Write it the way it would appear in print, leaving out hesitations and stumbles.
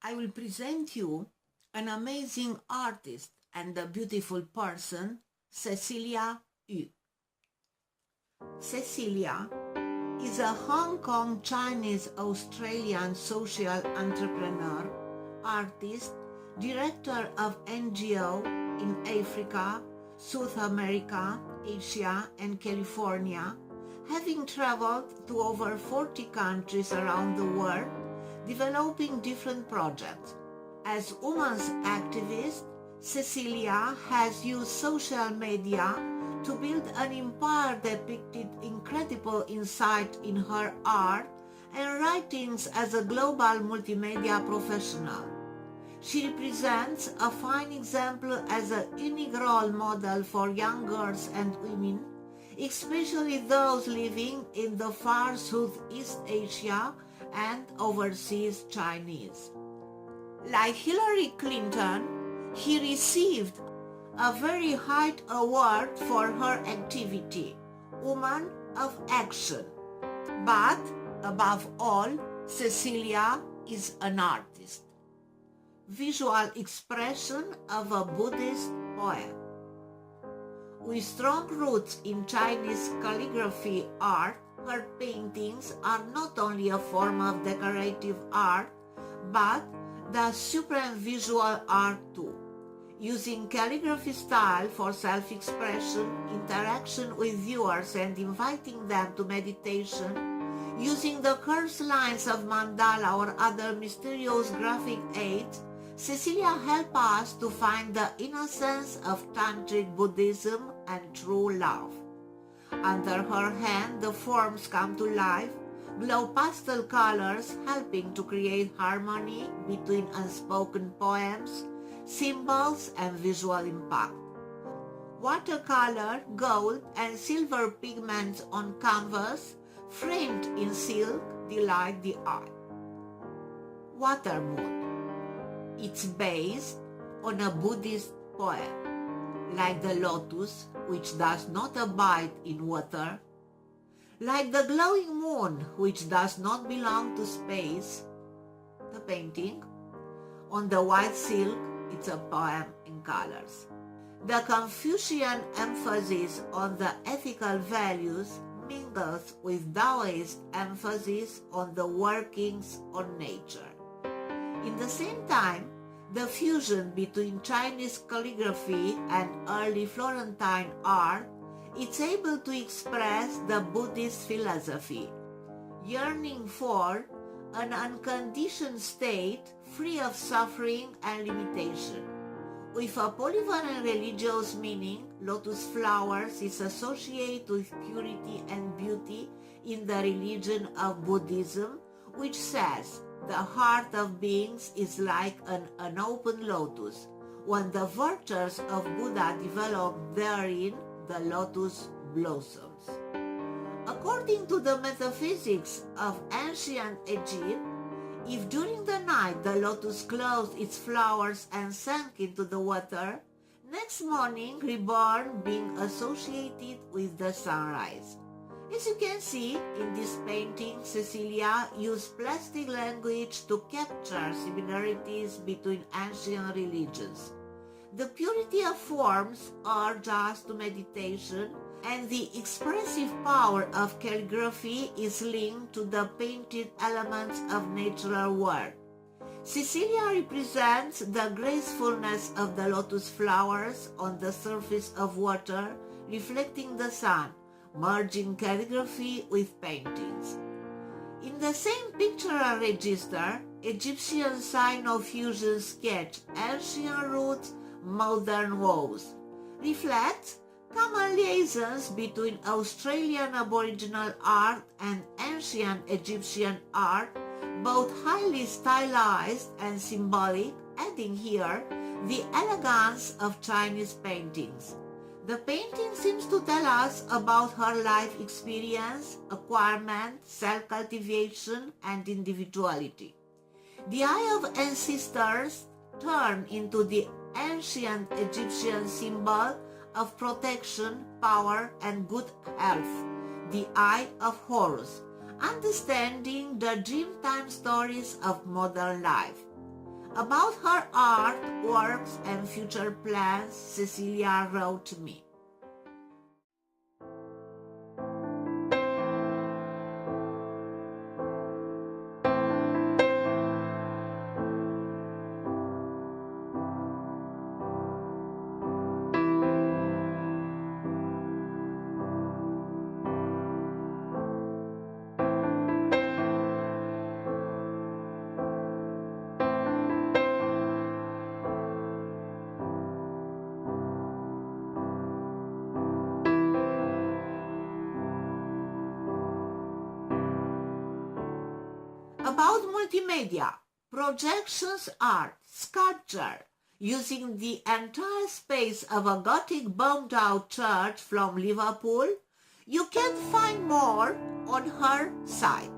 I will present you an amazing artist and a beautiful person, Cecilia Yu. Cecilia is a Hong Kong Chinese Australian social entrepreneur, artist, director of NGO in Africa, South America, Asia and California, having traveled to over 40 countries around the world, developing different projects. As women's activist, Cecilia has used social media to build an empire depicted incredible insight in her art and writings as a global multimedia professional. She represents a fine example as a unique role model for young girls and women, especially those living in the far Southeast Asia and overseas Chinese. Like Hillary Clinton, he received a very high award for her activity, Woman of Action. But above all, Cecilia is an artist. Visual expression of a Buddhist poem. With strong roots in Chinese calligraphy art, her paintings are not only a form of decorative art, but the supreme visual art too. Using calligraphy style for self-expression, interaction with viewers and inviting them to meditation, using the curved lines of mandala or other mysterious graphic aids, Cecilia helped us to find the innocence of Tantric Buddhism and true love. Under her hand, the forms come to life, glow pastel colors helping to create harmony between unspoken poems, symbols, and visual impact. Watercolor, gold, and silver pigments on canvas, framed in silk, delight the eye. Water mood. It's based on a Buddhist poem, like the lotus, which does not abide in water, like the glowing moon, which does not belong to space. The painting, on the white silk, it's a poem in colors. The Confucian emphasis on the ethical values mingles with Taoist emphasis on the workings of nature. In the same time, the fusion between Chinese calligraphy and early Florentine art is able to express the Buddhist philosophy, yearning for an unconditioned state free of suffering and limitation. With a polyvalent religious meaning, lotus flowers is associated with purity and beauty in the religion of Buddhism, which says, the heart of beings is like an open lotus. When the virtues of Buddha develop therein, the lotus blossoms. According to the metaphysics of ancient Egypt, if during the night the lotus closed its flowers and sank into the water, next morning reborn being associated with the sunrise. As you can see, in this painting, Cecilia used plastic language to capture similarities between ancient religions. The purity of forms urges to meditation, and the expressive power of calligraphy is linked to the painted elements of natural world. Cecilia represents the gracefulness of the lotus flowers on the surface of water, reflecting the sun, merging calligraphy with paintings. In the same pictorial register, Egyptian Sino-fusion sketch ancient roots, modern woes, reflects common liaisons between Australian Aboriginal art and ancient Egyptian art, both highly stylized and symbolic, adding here the elegance of Chinese paintings. The painting seems to tell us about her life experience, acquirement, self-cultivation, and individuality. The eye of ancestors turned into the ancient Egyptian symbol of protection, power, and good health, the eye of Horus, understanding the dreamtime stories of modern life. About her art, works, and future plans, Cecilia wrote me. About multimedia, projections art, sculpture, using the entire space of a Gothic bombed-out church from Liverpool, you can find more on her site.